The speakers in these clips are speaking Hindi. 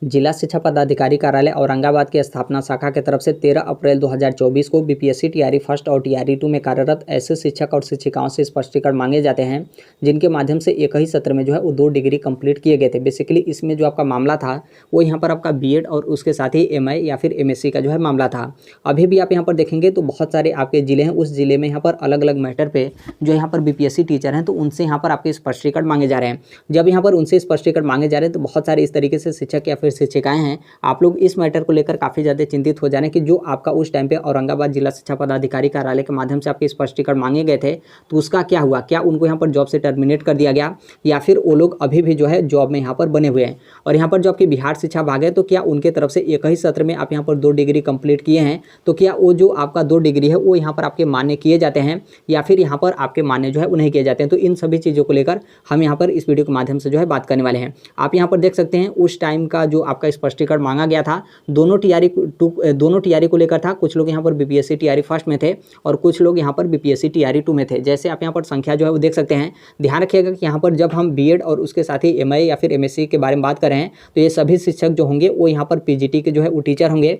जिला शिक्षा पदाधिकारी कार्यालय औरंगाबाद की स्थापना शाखा की तरफ से 13 अप्रैल 2024 को बीपीएससी टीआरई फर्स्ट और टीआरई 2 में कार्यरत ऐसे शिक्षक और शिक्षिकाओं से स्पष्टीकरण मांगे जाते हैं जिनके माध्यम से एक ही सत्र में जो है वो 2 डिग्री कंप्लीट किए गए थे। बेसिकली इसमें जो आपका मामला था वो यहाँ पर आपका बीएड और उसके साथ ही एमए या फिर एमएससी का जो है मामला था। अभी भी आप यहाँ पर देखेंगे तो बहुत सारे आपके जिले हैं, उस जिले में यहाँ पर अलग अलग मैटर पे जो यहाँ पर बीपीएससी टीचर हैं तो उनसे यहाँ पर आपके स्पष्टीकरण मांगे जा रहे हैं। जब यहाँ पर उनसे स्पष्टीकरण मांगे जा रहे हैं तो बहुत सारे इस तरीके से शिक्षक या फिर शिक्षिकाएं हैं, आप लोग इस मैटर को लेकर काफ़ी ज़्यादा चिंतित हो जाने कि जो आपका उस टाइम पे औरंगाबाद जिला शिक्षा पदाधिकारी कार्यालय के माध्यम से आपके स्पष्टीकरण मांगे गए थे तो उसका क्या हुआ, क्या उनको यहाँ पर जॉब से टर्मिनेट कर दिया गया या फिर वो लोग अभी भी जो है जॉब में यहाँ पर बने हुए हैं। और यहाँ पर जो आपकी बिहार शिक्षा विभाग है तो क्या उनके तरफ से एक ही सत्र में आप यहाँ पर 2 डिग्री कंप्लीट किए हैं तो क्या वो जो आपका 2 डिग्री है वो यहाँ पर आपके मान्य किए जाते हैं या फिर यहाँ पर आपके मान्य जो है वो नहीं किए जाते हैं। तो इन सभी चीज़ों को लेकर हम यहाँ पर इस वीडियो के माध्यम से जो है बात करने वाले हैं। आप यहाँ पर देख सकते हैं उस टाइम का जो आपका स्पष्टीकरण मांगा गया था दोनों टीआरई को लेकर था। कुछ लोग यहाँ पर बीपीएससी टीआरई फर्स्ट में थे और कुछ लोग यहाँ पर बीपीएससी टीआरई 2 में थे। जैसे आप यहाँ पर संख्या जो है वो देख सकते हैं। ध्यान रखिएगा कि यहाँ पर जब हम बीएड और उसके साथ ही एमए या फिर एमएससी के बारे में बात कर रहे हैं तो ये सभी शिक्षक जो होंगे वो यहाँ पर पीजीटी के जो है वो टीचर होंगे।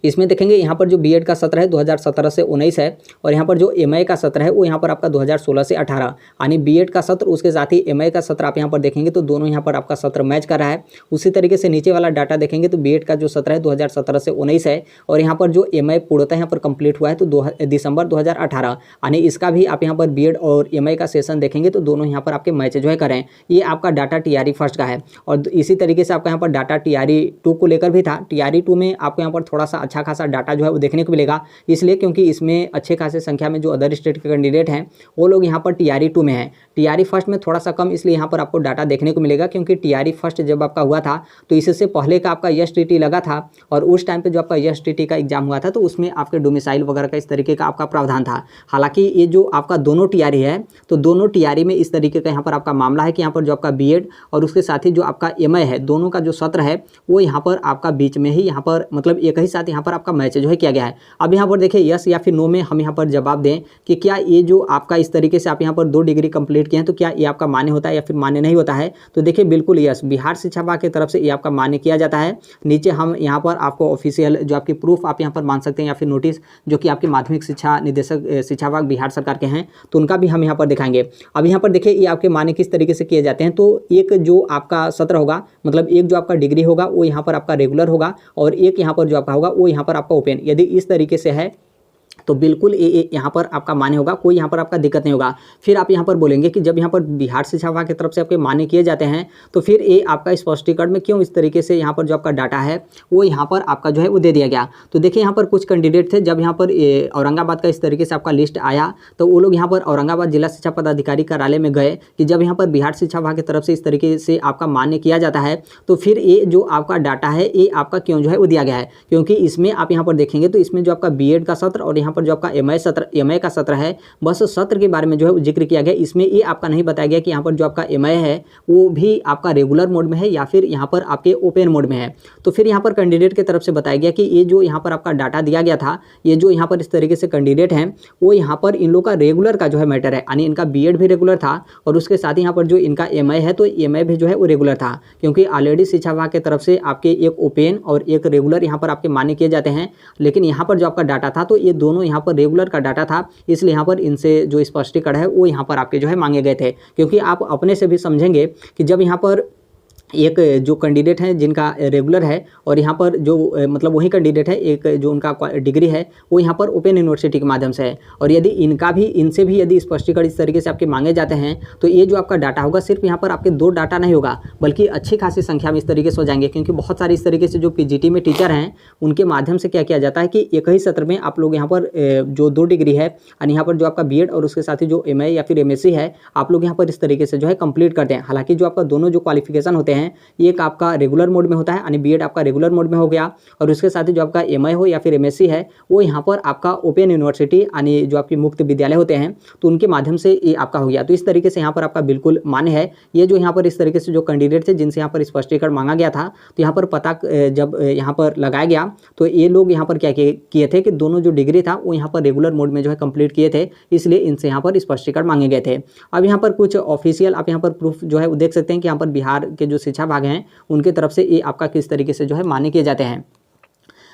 इसमें देखेंगे यहाँ पर जो बीएड का सत्र है 2017 से 19 है और यहाँ पर जो एमए का सत्र है वो यहाँ पर आपका 2016 से 18, यानी बीएड का सत्र उसके साथ ही एमए का सत्र आप यहाँ पर देखेंगे तो दोनों यहाँ पर आपका सत्र मैच कर रहा है। उसी तरीके से नीचे वाला डाटा देखेंगे तो बीएड का जो सत्र है 2017 से 19 है और यहाँ पर जो एमए पूर्णतः यहाँ पर कंप्लीट हुआ है तो दिसंबर 2018, यानी इसका भी आप यहाँ पर बीएड और एमए का सेशन देखेंगे तो दोनों यहाँ पर आपके मैच जो है करें। ये आपका डाटा टीआरई फर्स्ट का है और इसी तरीके से आपका यहाँ पर डाटा टीआरई 2 को लेकर भी था। टीआरई 2 में आपको यहाँ पर थोड़ा सा अच्छा खासा डाटा जो है वो देखने को मिलेगा, इसलिए क्योंकि इसमें अच्छे खासे संख्या में जो अदर स्टेट के कैंडिडेट हैं वो लोग यहाँ पर टीआरई 2 में हैं। टीआरई फर्स्ट में थोड़ा सा कम, इसलिए यहाँ पर आपको डाटा देखने को मिलेगा क्योंकि टीआरई फर्स्ट जब आपका हुआ था तो इससे पहले का आपका एसटीटी लगा था और उस टाइम पे जो आपका एसटीटी का एग्जाम हुआ था तो उसमें आपके डोमिसाइल वगैरह का इस तरीके का आपका प्रावधान था। हालांकि ये जो आपका दोनों टीआरई है तो दोनों टीआरई में इस तरीके का यहाँ पर आपका मामला है कि यहाँ पर जो आपका बीएड और उसके साथ ही जो आपका एमए है दोनों का जो सत्र है वो यहाँ पर आपका बीच में ही यहाँ पर मतलब एक ही साथ यहाँ पर आपका मैच जो है किया गया है। अब यहाँ पर देखिए यस या फिर नो में हम यहाँ पर जवाब दें कि क्या ये जो आपका इस तरीके से आप यहाँ पर 2 डिग्री कंप्लीट किए हैं तो क्या ये आपका मान्य होता है या फिर मान्य नहीं होता है। तो देखिए बिल्कुल यस, बिहार शिक्षा विभाग की तरफ से ये आपका मान्य किया जाता है। नीचे हम यहाँ पर आपको ऑफिशियल जो आपकी प्रूफ आप यहाँ पर मान सकते हैं या फिर नोटिस जो कि आपकी माध्यमिक शिक्षा निदेशक शिक्षा विभाग बिहार सरकार के हैं तो उनका भी हम यहाँ पर दिखाएंगे। अब यहाँ पर देखिए ये आपके मान्य किस तरीके से किए जाते हैं। तो एक जो आपका सत्र होगा मतलब एक जो आपका डिग्री होगा वो यहाँ पर आपका रेगुलर होगा और एक यहाँ पर जो आपका होगा वो यहाँ पर आपका ओपन। यदि इस तरीके से है तो बिल्कुल ये यहाँ पर आपका मान्य होगा, कोई यहाँ पर आपका दिक्कत नहीं होगा। फिर आप यहाँ पर बोलेंगे कि जब यहाँ पर बिहार शिक्षा विभाग की तरफ से आपके मान्य किए जाते हैं तो फिर ये आपका स्पष्टीकरण में क्यों इस तरीके से यहाँ पर जो आपका डाटा है वो यहाँ पर आपका जो है वो दे दिया गया। तो देखिए यहाँ पर कुछ कैंडिडेट थे, जब यहाँ पर औरंगाबाद का इस तरीके से आपका लिस्ट आया तो वो लोग यहाँ पर औरंगाबाद जिला शिक्षा पदाधिकारी कार्यालय में गए कि जब यहाँ पर बिहार शिक्षा विभाग की तरफ से इस तरीके से आपका मान्य किया जाता है तो फिर ये जो आपका डाटा है ये आपका क्यों जो है वो दिया गया है। क्योंकि इसमें आप यहाँ पर देखेंगे तो इसमें जो आपका बीएड का सत्र और यहाँ पर जो आपका एमए का सत्र है बस सत्र के बारे में जो है जिक्र किया गया। इसमें ये आपका नहीं बताया गया कि यहाँ पर जो आपका एमए है वो भी आपका रेगुलर मोड में है या फिर यहाँ पर आपके ओपन मोड में है। तो फिर यहाँ पर कैंडिडेट की तरफ से बताया गया कि ये जो यहाँ पर आपका डाटा दिया गया था, ये जो यहाँ पर इस तरीके से कैंडिडेट हैं वो यहाँ पर इन लोग का रेगुलर का जो है मैटर है, यानी इनका बीएड भी रेगुलर था और उसके साथ ही यहाँ पर जो इनका एमए है तो एमए भी जो है वो रेगुलर था। क्योंकि ऑलरेडी शिक्षा विभाग की तरफ से आपके एक ओपन और एक रेगुलर यहाँ पर आपके मान्य किए जाते हैं, लेकिन यहाँ पर जो आपका डाटा था तो ये दोनों यहाँ पर रेगुलर का डाटा था, इसलिए यहाँ पर इनसे जो स्पष्टीकरण है वो यहाँ पर आपके जो है मांगे गए थे। क्योंकि आप अपने से भी समझेंगे कि जब यहाँ पर एक जो कैंडिडेट हैं जिनका रेगुलर है और यहाँ पर जो मतलब वही कैंडिडेट है एक जो उनका डिग्री है वो यहाँ पर ओपन यूनिवर्सिटी के माध्यम से है और यदि इनसे भी यदि स्पष्टीकरण इस तरीके से आपके मांगे जाते हैं तो ये जो आपका डाटा होगा सिर्फ यहाँ पर आपके 2 डाटा नहीं होगा बल्कि अच्छी खासी संख्या में इस तरीके से हो जाएंगे। क्योंकि बहुत सारे इस तरीके से जो पीजीटी में टीचर हैं उनके माध्यम से क्या किया जाता है कि एक ही सत्र में आप लोग यहाँ पर जो 2 डिग्री है और यहाँ पर जो आपका बीएड और उसके साथ ही जो एमए या फिर एमएससी है आप लोग यहाँ पर इस तरीके से जो है कंप्लीट करते हैं। हालांकि जो आपका दोनों जो क्वालिफिकेशन होते हैं एक आपका रेगुलर मोड में होता है, यानी बीएड आपका रेगुलर मोड में हो गया और उसके साथ ही जो आपका एमए हो या फिर एमएससी है वो यहाँ पर आपका ओपन यूनिवर्सिटी यानी जो आपकी मुक्त विद्यालय होते हैं तो उनके माध्यम से ये आपका हो गया। तो इस तरीके से यहाँ पर आपका बिल्कुल मान्य है। ये जो यहाँ पर इस तरीके से जो कैंडिडेट थे जिनसे यहाँ पर स्पष्टीकरण मांगा गया था तो यहाँ पर पता जब यहाँ पर लगाया गया तो ये लोग यहाँ पर क्या किए थे कि दोनों जो डिग्री था वो यहाँ पर रेगुलर मोड में जो है कंप्लीट किए थे, इसलिए इनसे यहाँ पर स्पष्टीकरण मांगे गए थे। अब यहाँ पर कुछ ऑफिशियल आप यहाँ पर प्रूफ जो है वो देख सकते हैं कि यहाँ पर बिहार के जो शिक्षा विभाग हैं उनके तरफ से ये आपका किस तरीके से जो है मान्य किए जाते हैं।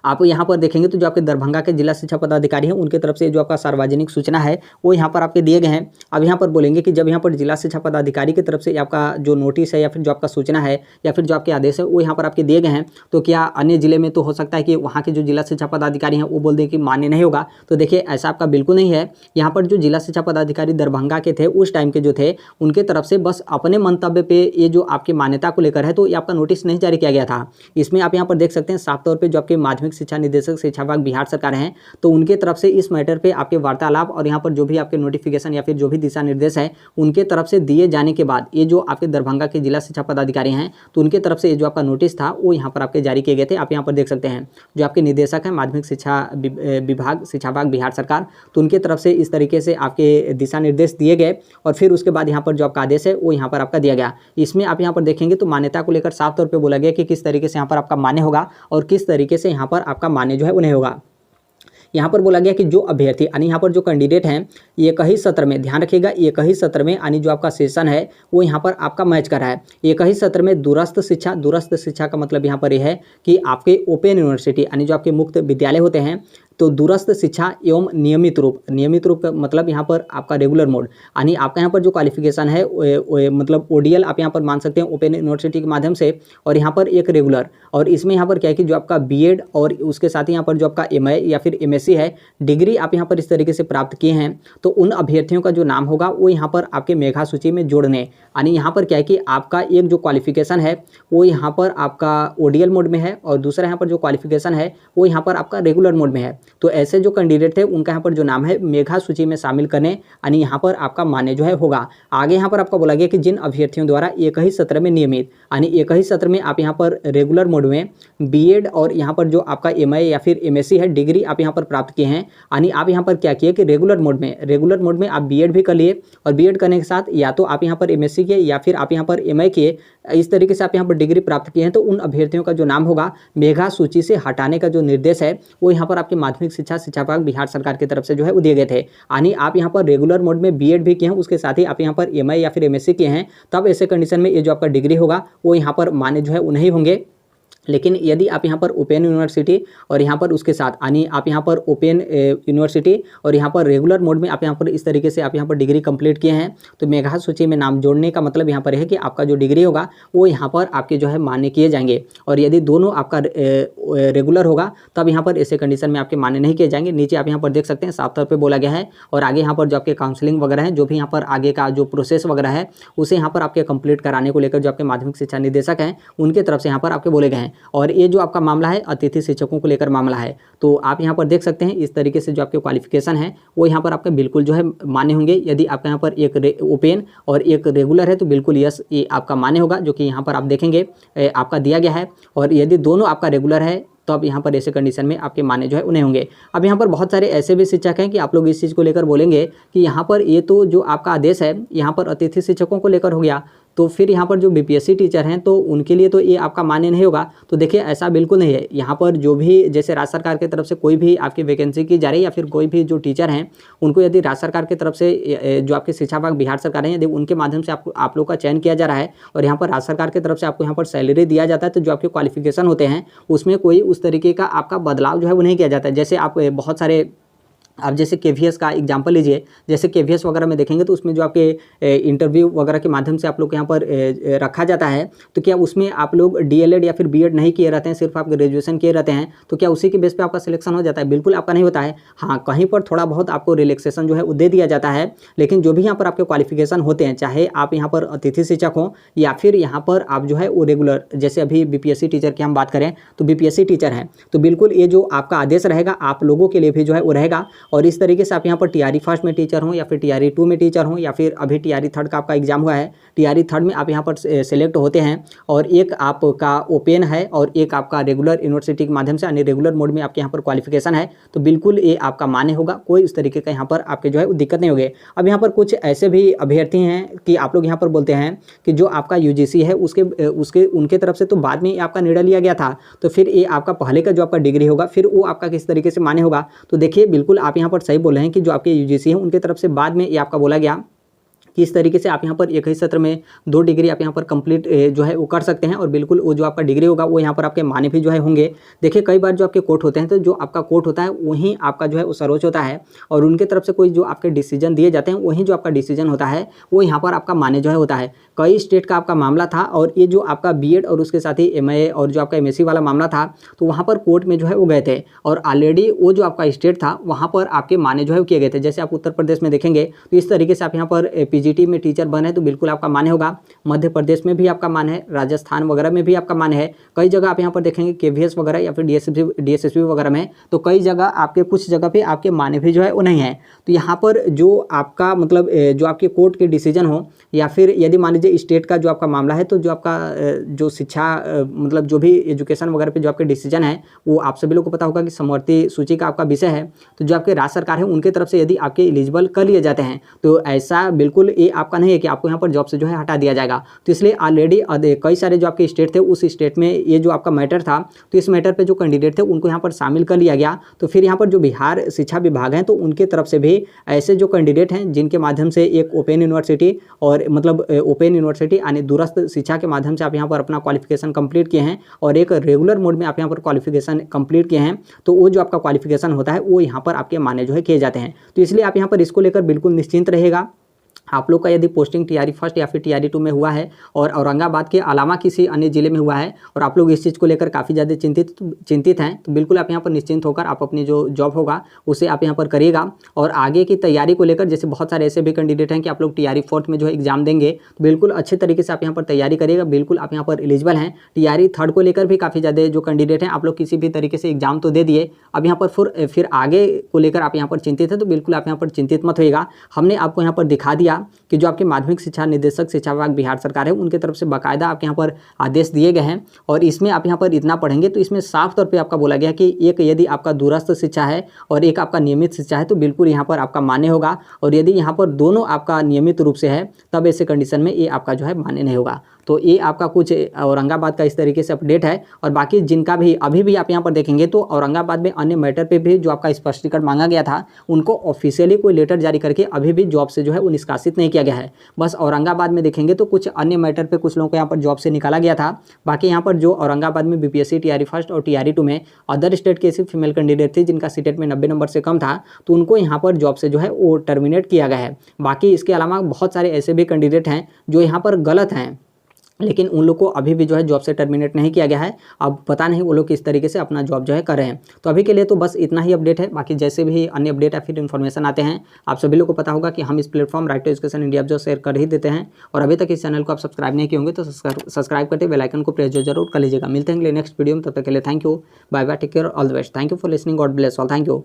आप यहाँ पर देखेंगे तो जो आपके दरभंगा के जिला शिक्षा पदाधिकारी हैं उनके तरफ से जो आपका सार्वजनिक सूचना है वो यहाँ पर आपके दिए गए हैं। अब यहाँ पर बोलेंगे कि जब यहाँ पर जिला शिक्षा पदाधिकारी की तरफ से आपका जो नोटिस है या फिर जो आपका सूचना है या फिर जो आपके आदेश है वो यहाँ पर आपके दिए गए हैं, तो क्या अन्य जिले में तो हो सकता है कि वहाँ के जो जिला शिक्षा पदाधिकारी हैं वो बोल दें कि मान्य नहीं होगा? तो देखिए ऐसा आपका बिल्कुल नहीं है। यहाँ पर जो जिला शिक्षा पदाधिकारी दरभंगा के थे उस टाइम के जो थे उनके तरफ से बस अपने मंतव्य पे ये जो आपकी मान्यता को लेकर है तो ये आपका नोटिस नहीं जारी किया गया था। इसमें आप यहाँ पर देख सकते हैं साफ तौर पर जो आपके माध्यमिक शिक्षा निदेशक शिक्षा विभाग बिहार सरकार हैं तो उनके तरफ से इस मैटर पे आपके वार्तालाप और यहाँ पर जो भी आपके नोटिफिकेशन या फिर जो भी दिशा निर्देश है उनके तरफ से दिए जाने के बाद ये जो आपके दरभंगा के जिला शिक्षा पदाधिकारी हैं तो उनके तरफ से ये जो आपका नोटिस था वो यहाँ पर आपके जारी किए गए थे। आप यहाँ पर देख सकते हैं जो आपके निदेशक हैं माध्यमिक शिक्षा विभाग शिक्षा विभाग बिहार सरकार, तो उनके तरफ से इस तरीके से आपके दिशा निर्देश दिए गए और फिर उसके बाद यहाँ पर जो आपका आदेश है वो यहाँ पर आपका दिया गया। इसमें आप यहाँ पर देखेंगे तो मान्यता को लेकर साफ तौर पर बोला गया कि किस तरीके से यहाँ पर आपका मान्य होगा और किस तरीके से यहाँ पर आपका मान्य जो है उन्हें होगा। यहाँ पर बोला गया कि जो अभ्यर्थी यानी यहाँ पर जो कैंडिडेट हैं एक ही सत्र में, ध्यान रखिएगा एक ही सत्र में यानी जो आपका सेशन है वो यहाँ पर आपका मैच कर रहा है। एक ही सत्र में दूरस्थ शिक्षा का मतलब यहाँ पर यह है कि आपके ओपन यूनिवर्सिटी यानी जो आपके मुक्त विद्यालय होते हैं तो दूरस्थ शिक्षा एवं नियमित रूप का मतलब यहाँ पर आपका रेगुलर मोड यानी आपका यहाँ पर जो क्वालिफिकेशन है मतलब ओडीएल आप यहाँ पर मान सकते हैं ओपन यूनिवर्सिटी के माध्यम से, और यहाँ पर एक रेगुलर। और इसमें यहाँ पर क्या है कि जो आपका बीएड और उसके साथ ही यहाँ पर जो आपका एमए या फिर एमएससी है डिग्री आप यहाँ पर इस तरीके से प्राप्त किए हैं तो उन अभ्यर्थियों का जो नाम होगा वो यहाँ पर आपके मेधा सूची में जोड़ने, यानी यहाँ पर क्या है कि आपका एक जो क्वालिफिकेशन है वो यहाँ पर आपका ओडीएल मोड में है और दूसरा यहाँ पर जो क्वालिफिकेशन है वो यहाँ पर आपका रेगुलर मोड में है। तो ऐसे जो कैंडिडेट थे उनका यहाँ पर जो नाम है मेधा सूची में शामिल करने यानी यहाँ पर आपका मान्य जो है होगा। आगे यहाँ पर आपका बोला गया कि जिन अभ्यर्थियों द्वारा एक ही सत्र में नियमित यानी एक ही सत्र में आप यहाँ पर रेगुलर मोड में बीएड और यहाँ पर जो आपका एमए या फिर एमएससी है डिग्री आप यहाँ पर प्राप्त किए हैं, यानी आप यहाँ पर क्या किए कि रेगुलर मोड में आप बीएड भी कर लिए और बीएड करने के साथ या तो आप यहाँ पर एमएससी किए या फिर आप यहाँ पर एमए किए, इस तरीके से आप यहाँ पर डिग्री प्राप्त किए हैं तो उन अभ्यर्थियों का जो नाम होगा मेधा सूची से हटाने का जो निर्देश है वो यहाँ पर आपके माध्यमिक शिक्षा विभाग बिहार सरकार की तरफ से जो है वो दिए गए थे। यानी आप यहाँ पर रेगुलर मोड में बीएड भी किए हैं उसके साथ ही आप यहाँ पर एमए या फिर एमएससी किए हैं, तब ऐसे कंडीशन में ये जो आपका डिग्री होगा वो यहाँ पर मान्य जो है वो नहीं होंगे। लेकिन यदि आप यहाँ पर ओपन यूनिवर्सिटी और यहाँ पर उसके साथ यानी आप यहाँ पर ओपन यूनिवर्सिटी और यहाँ पर रेगुलर मोड में आप यहाँ पर इस तरीके से आप यहाँ पर डिग्री कंप्लीट किए हैं तो मेधा सूची में नाम जोड़ने का मतलब यहाँ पर है कि आपका जो डिग्री होगा वो यहाँ पर आपके जो है मान्य किए जाएंगे। और यदि दोनों आपका रेगुलर होगा तब यहाँ पर ऐसे कंडीशन में आपके मान्य नहीं किए जाएंगे। नीचे आप यहाँ पर देख सकते हैं साफ तौर पर बोला गया है और आगे यहाँ पर जो आपके काउंसलिंग वगैरह है जो भी यहाँ पर आगे का जो प्रोसेस वगैरह है उसे यहाँ पर आपके कंप्लीट कराने को लेकर जो आपके माध्यमिक शिक्षा निदेशक हैं उनके तरफ से यहाँ पर आपके बोले गए हैं। और ये जो आपका मामला है अतिथि शिक्षकों को लेकर मामला है, तो आप यहाँ पर देख सकते हैं इस तरीके से जो आपके क्वालिफिकेशन है वो यहाँ पर आपके बिल्कुल जो है मान्य होंगे। यदि आपका यहाँ पर एक ओपन और एक रेगुलर है तो बिल्कुल यस ये आपका मान्य होगा, जो कि यहाँ पर आप देखेंगे आपका दिया गया है। और यदि दोनों आपका रेगुलर है तो अब यहाँ पर ऐसे कंडीशन में आपके मान्य जो है उन्हें होंगे। अब यहाँ पर बहुत सारे ऐसे भी शिक्षक हैं कि आप लोग इस चीज़ को लेकर बोलेंगे कि यहाँ पर ये तो जो आपका आदेश है यहाँ पर अतिथि शिक्षकों को लेकर हो गया, तो फिर यहाँ पर जो बीपीएससी टीचर हैं तो उनके लिए तो ये आपका मान्य नहीं होगा। तो देखिए ऐसा बिल्कुल नहीं है। यहाँ पर जो भी जैसे राज्य सरकार की तरफ से कोई भी आपकी वैकेंसी की जा रही है या फिर कोई भी जो टीचर हैं उनको यदि राज्य सरकार की तरफ से जो आपकी शिक्षा विभाग बिहार सरकार है यदि उनके माध्यम से आप लोग का चयन किया जा रहा है और यहाँ पर राज्य सरकार की तरफ से आपको यहाँ पर सैलरी दिया जाता है, तो जो आपके क्वालिफिकेशन होते हैं उसमें कोई उस तरीके का आपका बदलाव जो है वो नहीं किया जाता है। जैसे आप बहुत सारे आप जैसे केवीएस का एग्जांपल लीजिए, जैसे केवीएस वगैरह में देखेंगे तो उसमें जो आपके इंटरव्यू वगैरह के माध्यम से आप लोग यहाँ पर रखा जाता है, तो क्या उसमें आप लोग डीएलएड या फिर बीएड नहीं किए रहते हैं, सिर्फ आप ग्रेजुएशन किए रहते हैं, तो क्या उसी के बेस पे आपका सिलेक्शन हो जाता है? बिल्कुल आपका नहीं होता है। हाँ, कहीं पर थोड़ा बहुत आपको रिलैक्सेशन जो है वो दे दिया जाता है, लेकिन जो भी यहाँ पर आपके क्वालिफिकेशन होते हैं, चाहे आप यहाँ पर अतिथि शिक्षक हों या फिर यहाँ पर आप जो है वो रेगुलर, जैसे अभी बीपीएससी टीचर की हम बात करें तो बीपीएससी टीचर हैं, तो बिल्कुल ये जो आपका आदेश रहेगा आप लोगों के लिए भी जो है वो रहेगा। और इस तरीके से आप यहाँ पर टीआरई फर्स्ट में टीचर हों या फिर टीआरई 2 में टीचर हों या फिर अभी टीआरई 3 का आपका एग्जाम हुआ है, टीआरई 3 में आप यहाँ पर सेलेक्ट होते हैं और एक आपका ओपन है और एक आपका रेगुलर यूनिवर्सिटी के माध्यम से यानी रेगुलर मोड में आपके यहाँ पर क्वालिफिकेशन है, तो बिल्कुल ये आपका मान्य होगा। कोई उस तरीके का यहाँ पर आपके जो है दिक्कत नहीं होगी। अब यहाँ पर कुछ ऐसे भी अभ्यर्थी हैं कि आप लोग यहाँ पर बोलते हैं कि जो आपका यूजीसी है उसके उनके तरफ से तो बाद में आपका निर्णय लिया गया था, तो फिर ये आपका पहले का जो आपका डिग्री होगा फिर वो आपका किस तरीके से मान्य होगा। तो देखिए बिल्कुल आप यहाँ पर सही बोल रहे हैं कि जो आपके यूजीसी हैं उनके तरफ से बाद में ये आपका बोला गया कि इस तरीके से आप यहाँ पर एक ही सत्र में 2 डिग्री आप यहाँ पर कंप्लीट जो है वो कर सकते हैं और बिल्कुल वो जो आपका डिग्री होगा वो यहाँ पर आपके माने भी जो है होंगे। देखिए कई बार जो आपके कोर्ट होते हैं तो जो आपका कोर्ट होता है वहीं आपका जो है वो सर्वोच्च होता है और उनके तरफ से कोई जो आपके डिसीजन दिए जाते हैं वहीं जो आपका डिसीजन होता है वो यहाँ पर आपका मान्य जो है होता है। कई स्टेट का आपका मामला था और ये जो आपका बीएड और उसके साथ ही एमए और जो आपका एमएससी वाला मामला था तो वहाँ पर कोर्ट में जो है वो गए थे और ऑलरेडी वो जो आपका स्टेट था वहाँ पर आपके मान्य जो है वो किए गए थे। जैसे आप उत्तर प्रदेश में देखेंगे तो इस तरीके से आप यहाँ पर पीजीटी में टीचर बने तो बिल्कुल आपका मान्य होगा। मध्य प्रदेश में भी आपका मान्य है, राजस्थान वगैरह में भी आपका मान्य है। कई जगह आप यहाँ पर देखेंगे केवीएस वगैरह या फिर डीएसएसबी वगैरह में तो कई जगह आपके कुछ जगह पे आपके मान्य भी जो है वो नहीं है। तो यहाँ पर जो आपका मतलब जो आपके कोर्ट के डिसीजन हो या फिर यदि मान लीजिए स्टेट का जो आपका मामला है तो जो आपका जो शिक्षा मतलब जो भी एजुकेशन वगैरह पे जो आपके डिसीजन है वो आप सभी लोग को पता होगा कि समवर्ती सूची का आपका विषय है। तो जो आपके राज्य सरकार है उनके तरफ से यदि आपके एलिजिबल कर लिए जाते हैं तो ऐसा बिल्कुल ये आपका नहीं है कि आपको यहाँ पर जॉब से जो है हटा दिया जाएगा। तो इसलिए ऑलरेडी कई सारे जो आपके स्टेट थे उस स्टेट में ये जो आपका मैटर था तो इस मैटर पर जो कैंडिडेट थे उनको यहाँ पर शामिल कर लिया गया। तो फिर यहाँ पर जो बिहार शिक्षा विभाग है तो उनके तरफ से भी ऐसे जो कैंडिडेट हैं जिनके माध्यम से एक ओपन यूनिवर्सिटी और मतलब ओपन यूनिवर्सिटी यानी दूरस्थ शिक्षा के माध्यम से आप यहाँ पर अपना क्वालिफिकेशन कंप्लीट किए हैं और एक रेगुलर मोड में आप यहाँ पर क्वालिफिकेशन कंप्लीट किए हैं तो वो जो आपका क्वालिफिकेशन होता है वो यहाँ पर आपके मान्य जो है किए जाते हैं। तो इसलिए आप यहाँ पर इसको लेकर बिल्कुल निश्चिंत रहेगा। आप लोग का यदि पोस्टिंग टीआरई फर्स्ट या फिर टीआरई 2 में हुआ है और औरंगाबाद के अलावा किसी अन्य जिले में हुआ है और आप लोग इस चीज़ को लेकर काफ़ी ज़्यादा चिंतित हैं तो बिल्कुल आप यहाँ पर निश्चिंत होकर आप अपनी जो जॉब होगा उसे आप यहाँ पर करिएगा। और आगे की तैयारी को लेकर जैसे बहुत सारे ऐसे भी कैंडिडेट हैं कि आप लोग टीआरई 4 में जो है एग्जाम देंगे तो बिल्कुल अच्छे तरीके से आप यहाँ पर तैयारी करिएगा। बिल्कुल आप यहाँ पर एलिजिबल हैं। टीआरई 3 को लेकर भी काफ़ी ज़्यादा जो कैंडिडेट हैं आप लोग किसी भी तरीके से एग्जाम तो दे दिए, अब यहाँ पर फिर आगे को लेकर आप यहाँ पर चिंतित हैं तो बिल्कुल आप यहाँ पर चिंतित मत होइएगा। हमने आपको यहाँ पर दिखा दिया कि जो आपके माध्यमिक शिक्षा निदेशक शिक्षा विभाग बिहार सरकार है उनके तरफ से बाकायदा आपके यहाँ पर आदेश दिए गए हैं और इसमें आप यहाँ पर इतना पढ़ेंगे तो इसमें साफ तौर पे आपका बोला गया कि एक यदि आपका दूरस्थ शिक्षा है और एक आपका नियमित शिक्षा है तो बिल्कुल यहाँ पर आपका मान्य होगा और यदि यहाँ पर दोनों आपका नियमित रूप से है तब ऐसे कंडीशन में ये आपका जो है मान्य नहीं होगा। तो ये आपका कुछ औरंगाबाद का इस तरीके से अपडेट है। और बाकी जिनका भी अभी भी आप यहाँ पर देखेंगे तो औरंगाबाद में अन्य मैटर पे भी जो आपका स्पष्टीकरण मांगा गया था उनको ऑफिशियली कोई लेटर जारी करके अभी भी जॉब से जो है वो निष्कासित नहीं किया गया है। बस औरंगाबाद में देखेंगे तो कुछ अन्य मैटर पे कुछ लोगों को यहाँ पर जॉब से निकाला गया था। बाकी यहाँ पर जो औरंगाबाद में बीपीएससी टीआरई फर्स्ट और टीआरई 2 में अदर स्टेट के ऐसी फीमेल कैंडिडेट थी जिनका सीटेट में 90 नंबर से कम था तो उनको यहाँ पर जॉब से जो है वो टर्मिनेट किया गया है। बाकी इसके अलावा बहुत सारे ऐसे भी कैंडिडेट हैं जो यहाँ पर गलत हैं लेकिन उन लोग को अभी भी जो है जॉब से टर्मिनेट नहीं किया गया है। अब पता नहीं वो लोग किस तरीके से अपना जॉब जो है कर रहे हैं। तो अभी के लिए तो बस इतना ही अपडेट है। बाकी जैसे भी अन्य अपडेट या फिर इन्फॉर्मेशन आते हैं आप सभी लोग को पता होगा कि हम इस platform right to education India जो शेयर कर ही देते हैं। और अभी तक इस चैनल को आप सब्सक्राइब नहीं किए होंगे तो सब्सक्राइब करके बेल आइकन को प्रेस जरूर कर लीजिएगा। मिलते हैं नेक्स्ट वीडियो में, तब तक के लिए thank you, bye bye, take care, all the best. Thank you for listening, God bless all, thank you.